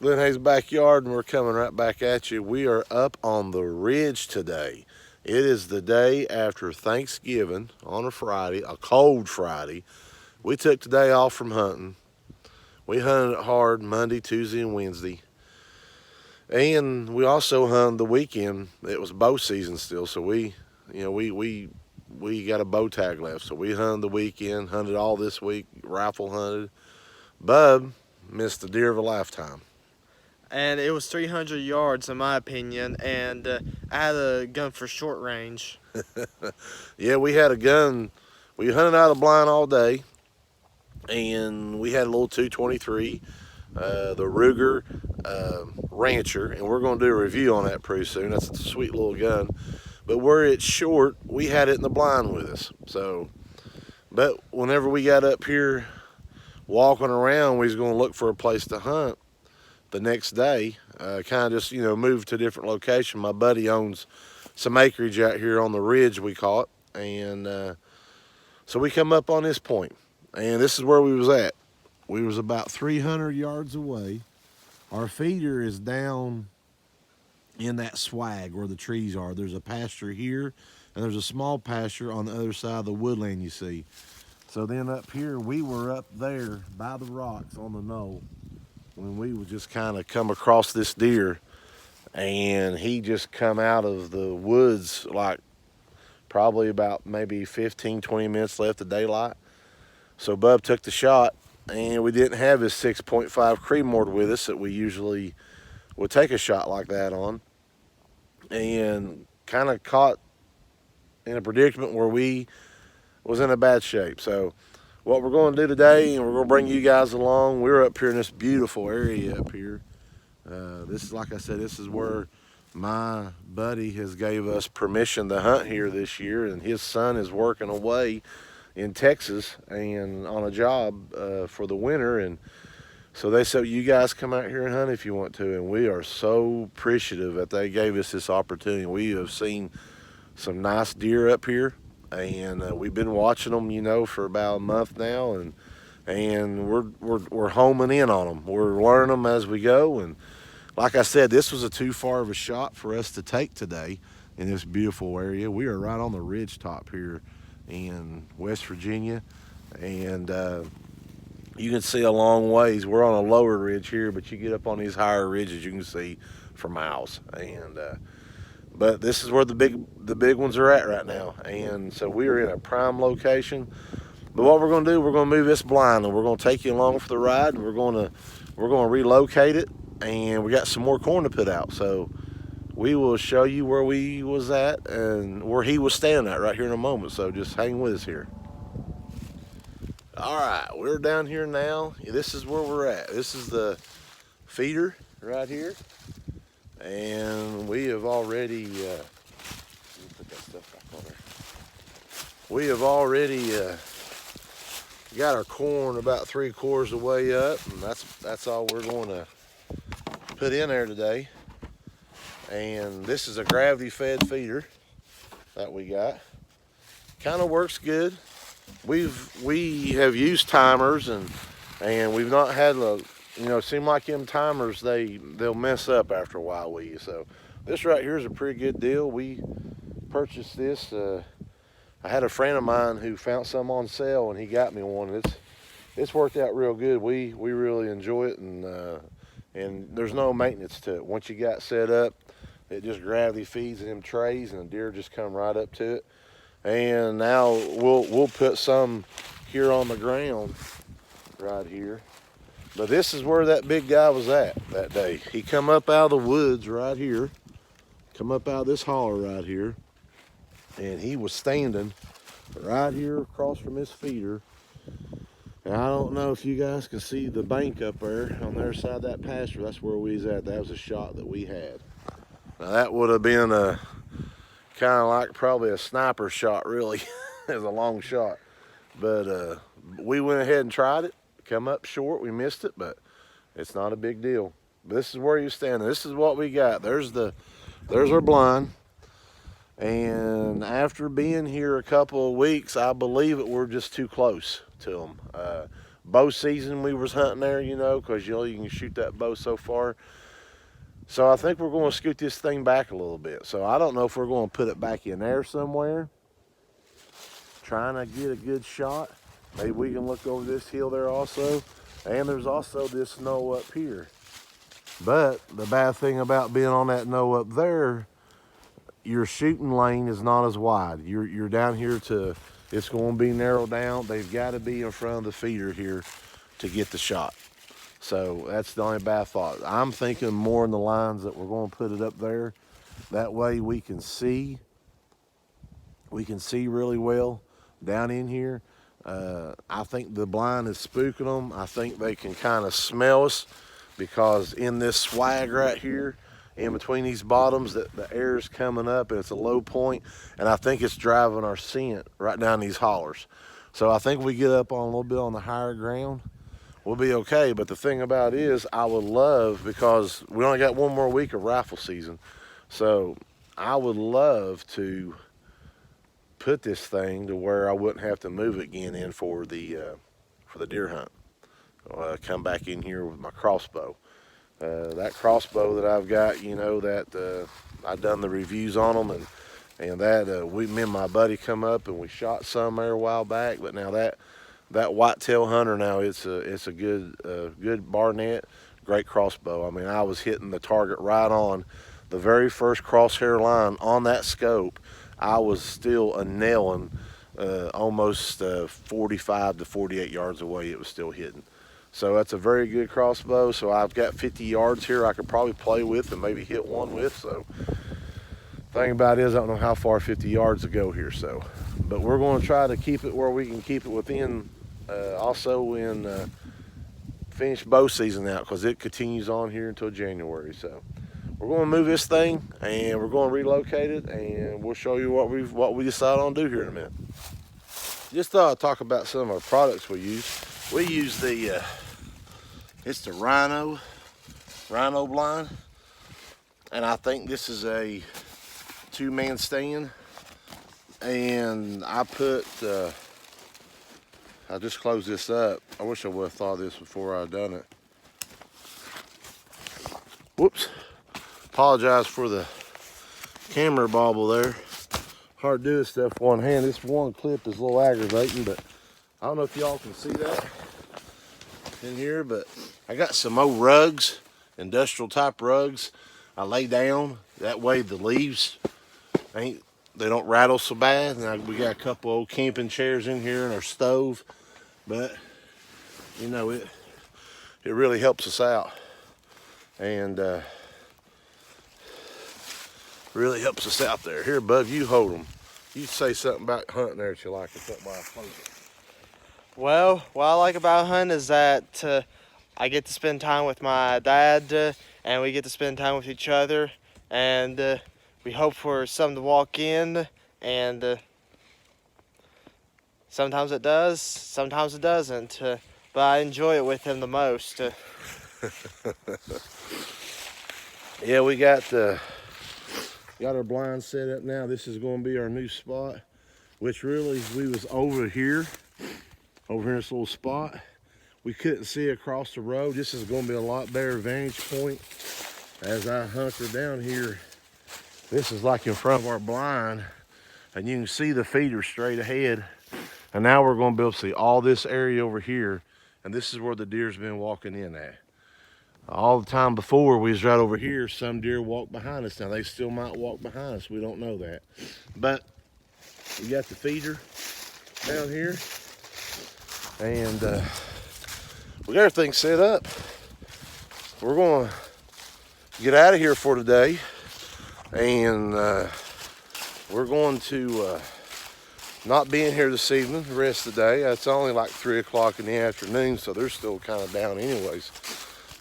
Glen Hayes Backyard, and we're coming right back at you. We are up on the ridge today. It is the day after Thanksgiving on a Friday, a cold Friday. We took today off from hunting. We hunted hard Monday, Tuesday, and Wednesday. And we also hunted the weekend. It was bow season still, so we got a bow tag left. So we hunted the weekend, hunted all this week, rifle hunted. Bub missed the deer of a lifetime. And it was 300 yards in my opinion, and I had a gun for short range. Yeah, we had a gun. We hunted out of the blind all day, and we had a little 223, the Ruger Rancher, and we're going to do a review on that pretty soon. That's a sweet little gun. But where it's short, we had it in the blind with us. So, but whenever we got up here walking around, we was going to look for a place to hunt the next day. Kind of just, move to a different location. My buddy owns some acreage out here on the ridge, we call it. And so we come up on this point, and this is where we was at. We was about 300 yards away. Our feeder is down in that swag where the trees are. There's a pasture here, and there's a small pasture on the other side of the woodland you see. So then up here, we were up there by the rocks on the knoll when we would just kind of come across this deer, and he just come out of the woods like probably about maybe 15, 20 minutes left of daylight. So Bub took the shot, and we didn't have his 6.5 Creedmoor with us that we usually would take a shot like that on, and kind of caught in a predicament where we was in a bad shape. So what we're going to do today, and we're going to bring you guys along, we're up here in this beautiful area up here. This is, like I said, this is where my buddy has gave us permission to hunt here this year, and his son is working away in Texas and on a job for the winter, and so they said, you guys come out here and hunt if you want to, and we are so appreciative that they gave us this opportunity. We have seen some nice deer up here, and we've been watching them, for about a month now, and we're homing in on them. We're learning them as we go, and like I said, this was a too far of a shot for us to take today in this beautiful area. We are right on the ridge top here in West Virginia, and you can see a long ways. We're on a lower ridge here, but you get up on these higher ridges, you can see for miles. And but this is where the big ones are at right now, and so we are in a prime location. But what we're going to do, we're going to move this blind, and we're going to take you along for the ride. And we're going to relocate it, and we got some more corn to put out. So we will show you where we was at and where he was standing at right here in a moment. So just hang with us here. All right, we're down here now. This is where we're at. This is the feeder right here, and we have already put that stuff back on there. We have already got our corn about 3/4 of the way up, and that's all we're going to put in there today. And this is a gravity fed feeder that we got. Kind of works good. We have used timers, and we've not had seem like them timers they'll mess up after a while with you. So this right here is a pretty good deal. We purchased this. I had a friend of mine who found some on sale, and he got me one. It's worked out real good. We really enjoy it, and there's no maintenance to it. Once you got set up, it just gravity feeds in them trays, and the deer just come right up to it. And now we'll put some here on the ground right here. But this is where that big guy was at that day. He come up out of the woods right here, come up out of this holler right here, and he was standing right here across from his feeder. And I don't know if you guys can see the bank up there on the other side of that pasture. That's where we was at. That was a shot that we had. Now that would have been a kind of like probably a sniper shot, really. It was a long shot. But we went ahead and tried it. Come up short. We missed it, but it's not a big deal. But this is where you're standing. This is what we got. There's our blind. And after being here a couple of weeks, I believe that we're just too close to them. bow season we was hunting there, you know, because you can shoot that bow so far. So I think we're going to scoot this thing back a little bit. So I don't know if we're going to put it back in there somewhere, trying to get a good shot. Maybe we can look over this hill there also. And there's also this knoll up here. But the bad thing about being on that knoll up there, your shooting lane is not as wide. You're down here to, it's going to be narrowed down. They've got to be in front of the feeder here to get the shot. So that's the only bad thought. I'm thinking more in the lines that we're going to put it up there. That way we can see really well down in here. I think the blind is spooking them. I think they can kind of smell us because in this swag right here, in between these bottoms, that the air is coming up and it's a low point, and I think it's driving our scent right down these hollers. So I think we get up on a little bit on the higher ground, we'll be okay. But the thing about it is, I would love, because we only got one more week of rifle season, so I would love to put this thing to where I wouldn't have to move it again in for the deer hunt. Come back in here with my crossbow. That crossbow that I've got, you know, that I've done the reviews on them, and that me and my buddy come up and we shot some there a while back. But now that whitetail hunter, now it's a good Barnett, great crossbow. I mean, I was hitting the target right on the very first crosshair line on that scope. I was still nailing almost 45 to 48 yards away. It was still hitting. So that's a very good crossbow. So I've got 50 yards here I could probably play with and maybe hit one with. So thing about it is, I don't know how far 50 yards to go here. So, but we're going to try to keep it where we can keep it within. Also when finish bow season out, because it continues on here until January. So we're going to move this thing and we're going to relocate it, and we'll show you what we decide on to do here in a minute. Just thought I'd talk about some of our products we use. We use it's the Rhino blind, and I think this is a 2-man stand. And I just closed this up. I wish I would have thought of this before I'd done it. Whoops. Apologize for the camera bobble there. Hard to do this stuff one hand. This one clip is a little aggravating, but I don't know if y'all can see that in here, but I got some old rugs, industrial type rugs. I lay down, that way the leaves they don't rattle so bad. And we got a couple old camping chairs in here and our stove, but you know, it really helps us out, and really helps us out there. Here, Bub, you hold them. You say something about hunting there that you like, or something while I close it. Well, what I like about hunting is that I get to spend time with my dad, and we get to spend time with each other, and we hope for something to walk in, and sometimes it does, sometimes it doesn't, but I enjoy it with him the most. Yeah, we got our blinds set up now. This is going to be our new spot, which really we was over here in this little spot. We couldn't see across the road. This is going to be a lot better vantage point as I hunker down here. This is like in front of our blind, and you can see the feeder straight ahead. And now we're going to be able to see all this area over here, and this is where the deer's been walking in at. All the time before, we was right over here. Some deer walk behind us. Now, they still might walk behind us. We don't know that. But we got the feeder down here, and we got everything set up. We're going to get out of here for today, and we're going to not be in here this evening, the rest of the day. It's only like 3 o'clock in the afternoon, so they're still kind of down anyways.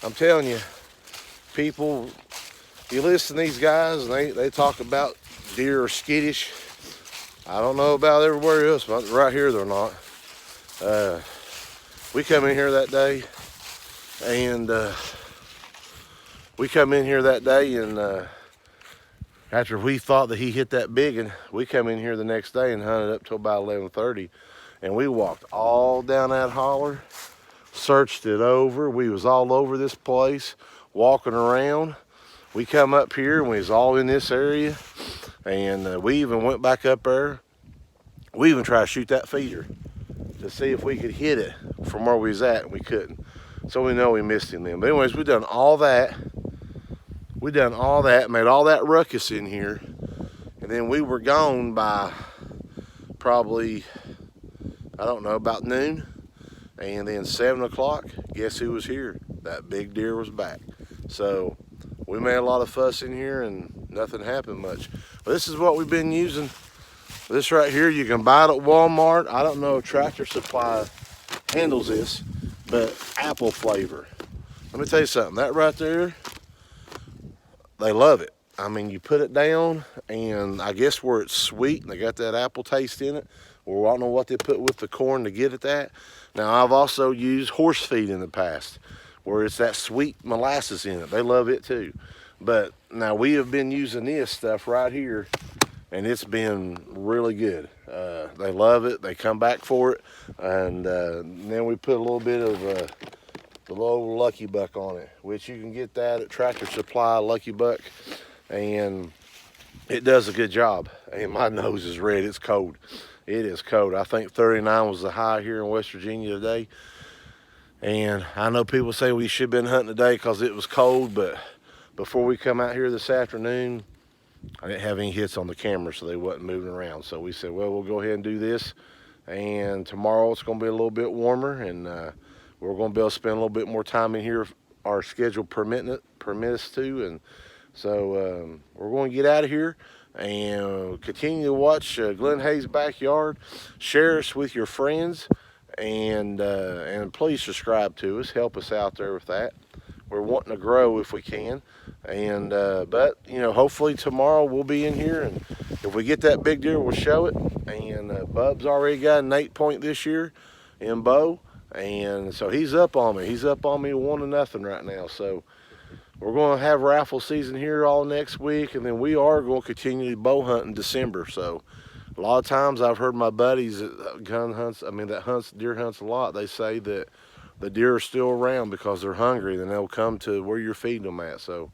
I'm telling you, people, you listen to these guys, and they talk about deer are skittish. I don't know about everywhere else, but right here they're not. We come in here that day, and after we thought that he hit that big, and we come in here the next day and hunted up till about 11:30, and we walked all down that holler searched it over. We was all over this place, walking around. We come up here and we was all in this area, and we even went back up there. We even tried to shoot that feeder to see if we could hit it from where we was at, and we couldn't. So we know we missed him then. But anyways, we done all that. We done all that, made all that ruckus in here, and then we were gone by probably, I don't know, about noon. And then 7 o'clock, guess who was here? That big deer was back. So we made a lot of fuss in here and nothing happened much. But this is what we've been using. This right here, you can buy it at Walmart. I don't know if Tractor Supply handles this, but apple flavor. Let me tell you something, that right there, they love it. I mean, you put it down, and I guess where it's sweet and they got that apple taste in it, or I don't know what they put with the corn to get at that. Now, I've also used horse feed in the past, where it's that sweet molasses in it. They love it too. But now we have been using this stuff right here, and it's been really good. They love it. They come back for it. And then we put a little bit of the little Lucky Buck on it, which you can get that at Tractor Supply, Lucky Buck, and it does a good job. And my nose is red. It's cold. It is cold. I think 39 was the high here in West Virginia today. And I know people say we should have been hunting today because it was cold, but before we come out here this afternoon, I didn't have any hits on the camera, so they wasn't moving around. So we said, well, we'll go ahead and do this. And tomorrow it's going to be a little bit warmer, and we're going to be able to spend a little bit more time in here if our schedule permit us to. And so we're going to get out of here and continue to watch Glenn Hayes' Backyard. Share us with your friends, and please subscribe to us. Help us out there with that. We're wanting to grow if we can, and but you know, hopefully tomorrow we'll be in here, and if we get that big deer, we'll show it. And Bub's already got an 8-point this year in bow, and so he's up on me. He's up on me 1-0 right now. So we're going to have raffle season here all next week, and then we are going to continue bow hunt in December. So a lot of times I've heard my buddies that deer hunts a lot, they say that the deer are still around because they're hungry, then they'll come to where you're feeding them at. So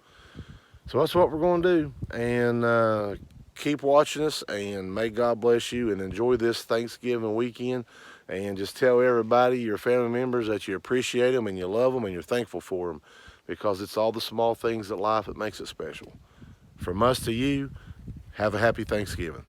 that's what we're going to do. And keep watching us, and may God bless you, and enjoy this Thanksgiving weekend. And just tell everybody, your family members, that you appreciate them and you love them and you're thankful for them, because it's all the small things in life that makes it special. From us to you, have a happy Thanksgiving.